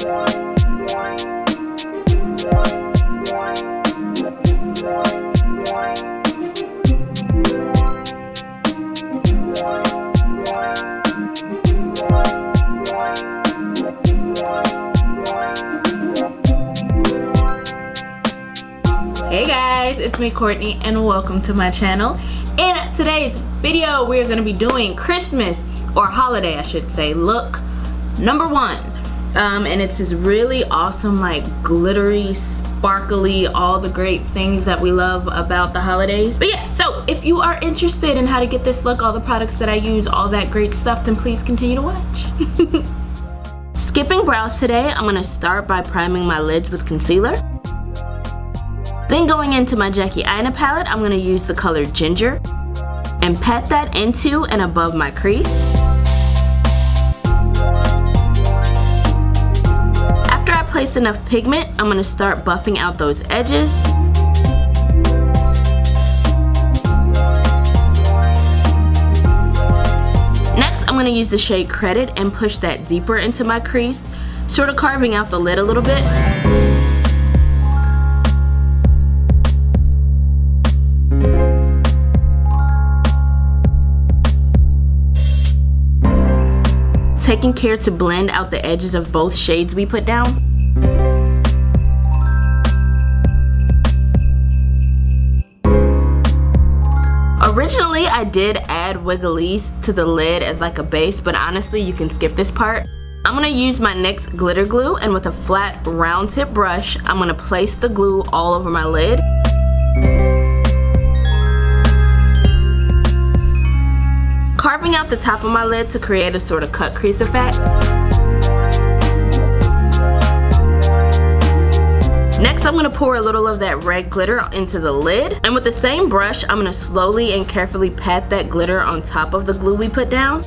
Hey guys, it's me Courtney and welcome to my channel. In today's video we're going to be doing Christmas, or holiday I should say, look number 1. And it's this really awesome, like glittery, sparkly, all the great things that we love about the holidays. But yeah, so if you are interested in how to get this look, all the products that I use, all that great stuff, then please continue to watch. Skipping brows today, I'm going to start by priming my lids with concealer. Then going into my Jackie Aina palette, I'm going to use the color Ginger and pat that into and above my crease. After I place enough pigment, I'm going to start buffing out those edges. Next, I'm going to use the shade Credit and push that deeper into my crease, sort of carving out the lid a little bit. Taking care to blend out the edges of both shades we put down. Originally, I did add Wiggly's to the lid as like a base, but honestly, you can skip this part. I'm gonna use my NYX Glitter Glue, and with a flat round tip brush, I'm gonna place the glue all over my lid. Carving out the top of my lid to create a sort of cut crease effect. Next, I'm going to pour a little of that red glitter into the lid. And with the same brush, I'm going to slowly and carefully pat that glitter on top of the glue we put down.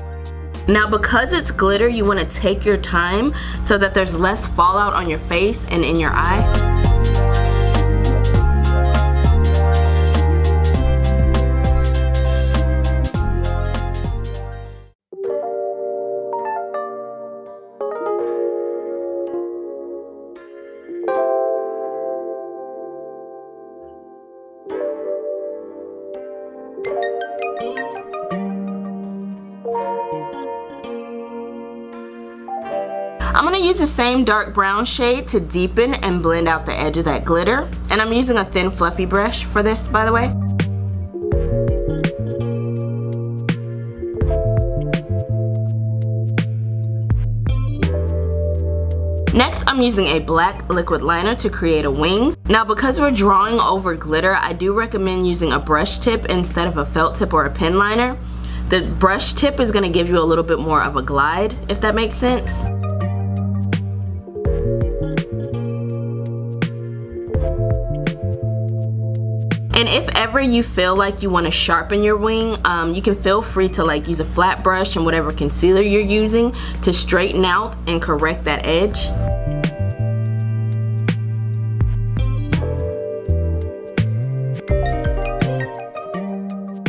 Now, because it's glitter, you want to take your time so that there's less fallout on your face and in your eye. I'm going to use the same dark brown shade to deepen and blend out the edge of that glitter. And I'm using a thin fluffy brush for this, by the way. Next, I'm using a black liquid liner to create a wing. Now, because we're drawing over glitter, I do recommend using a brush tip instead of a felt tip or a pen liner. The brush tip is going to give you a little bit more of a glide, if that makes sense. And if ever you feel like you want to sharpen your wing, you can feel free to like use a flat brush and whatever concealer you're using to straighten out and correct that edge.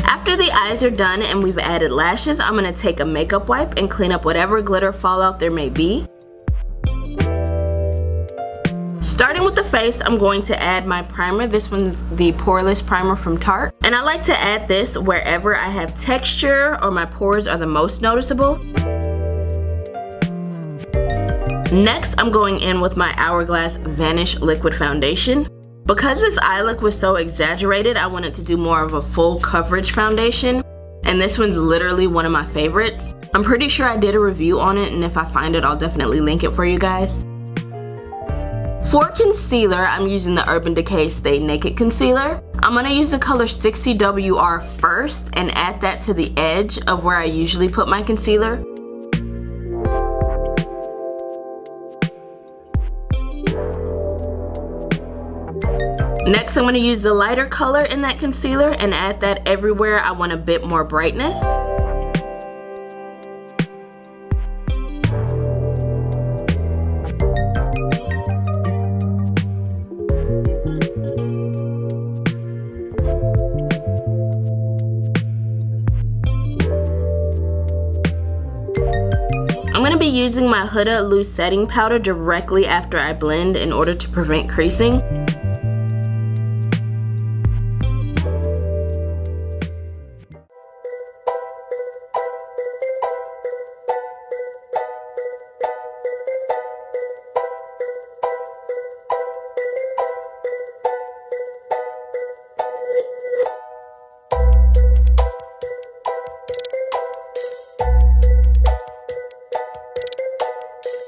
After the eyes are done and we've added lashes, I'm going to take a makeup wipe and clean up whatever glitter fallout there may be. Starting with the face, I'm going to add my primer. This one's the Poreless Primer from Tarte. And I like to add this wherever I have texture or my pores are the most noticeable. Next, I'm going in with my Hourglass Vanish Liquid Foundation. Because this eye look was so exaggerated, I wanted to do more of a full coverage foundation. And this one's literally one of my favorites. I'm pretty sure I did a review on it, and if I find it, I'll definitely link it for you guys. For concealer, I'm using the Urban Decay Stay Naked Concealer. I'm going to use the color 60WR first and add that to the edge of where I usually put my concealer. Next, I'm going to use the lighter color in that concealer and add that everywhere I want a bit more brightness. I'm going to be using my Huda loose setting powder directly after I blend in order to prevent creasing.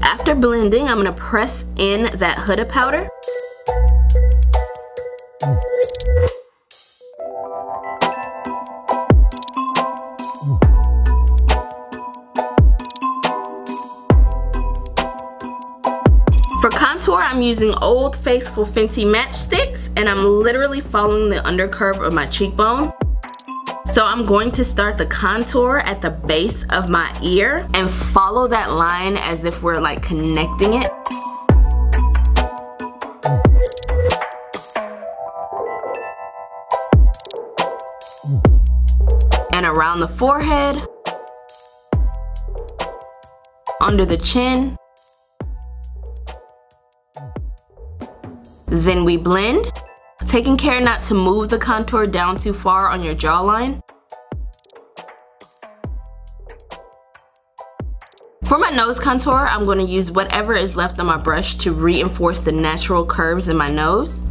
After blending, I'm going to press in that Huda powder. For contour, I'm using Old Faithful Fenty Matchsticks, and I'm literally following the undercurve of my cheekbone. So I'm going to start the contour at the base of my ear and follow that line as if we're like connecting it. And around the forehead, under the chin. Then we blend, taking care not to move the contour down too far on your jawline. For my nose contour, I'm going to use whatever is left on my brush to reinforce the natural curves in my nose.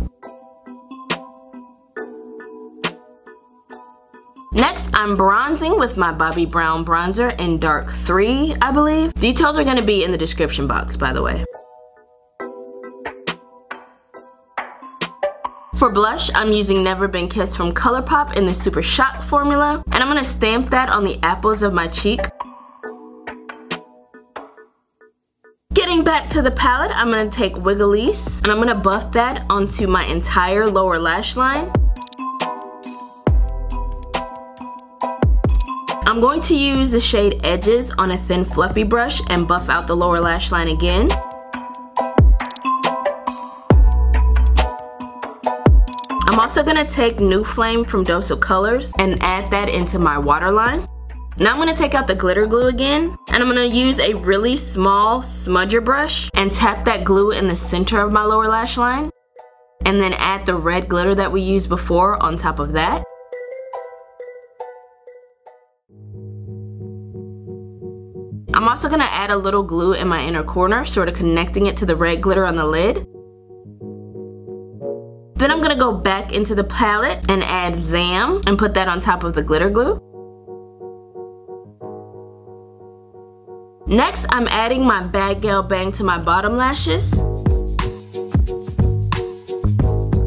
Next, I'm bronzing with my Bobbi Brown bronzer in dark 3, I believe. Details are going to be in the description box, by the way. For blush, I'm using Never Been Kissed from ColourPop in the Super Shock formula, and I'm going to stamp that on the apples of my cheek. Getting back to the palette, I'm going to take Wigglese, and I'm going to buff that onto my entire lower lash line. I'm going to use the shade Edges on a thin fluffy brush and buff out the lower lash line again. I'm also going to take New Flame from Dose of Colors and add that into my waterline. Now I'm going to take out the glitter glue again, and I'm going to use a really small smudger brush and tap that glue in the center of my lower lash line, and then add the red glitter that we used before on top of that. I'm also going to add a little glue in my inner corner, sort of connecting it to the red glitter on the lid. Then I'm going to go back into the palette and add Zam and put that on top of the glitter glue. Next, I'm adding my Bad Gal Bang to my bottom lashes. I'm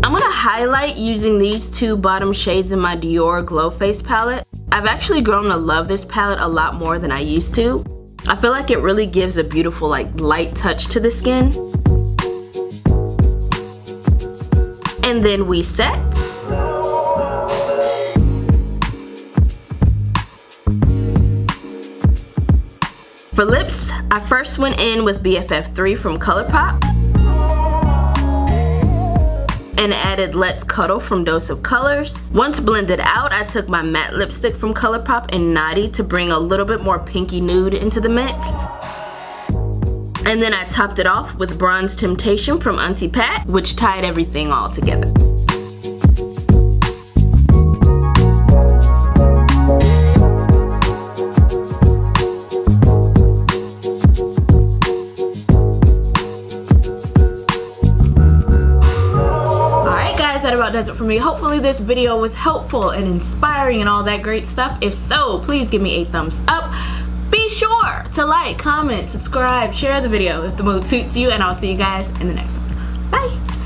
going to highlight using these two bottom shades in my Dior Glow Face palette. I've actually grown to love this palette a lot more than I used to. I feel like it really gives a beautiful light touch to the skin. And then we set. For lips, I first went in with BFF3 from ColourPop and added Let's Cuddle from Dose of Colors. Once blended out, I took my matte lipstick from ColourPop and Naughty to bring a little bit more pinky nude into the mix. And then I topped it off with Bronze Temptation from Auntie Pat, which tied everything all together. That about does it for me. Hopefully this video was helpful and inspiring and all that great stuff. If so, please give me a thumbs up. Be sure to like, comment, subscribe, share the video if the mood suits you, and I'll see you guys in the next one. Bye!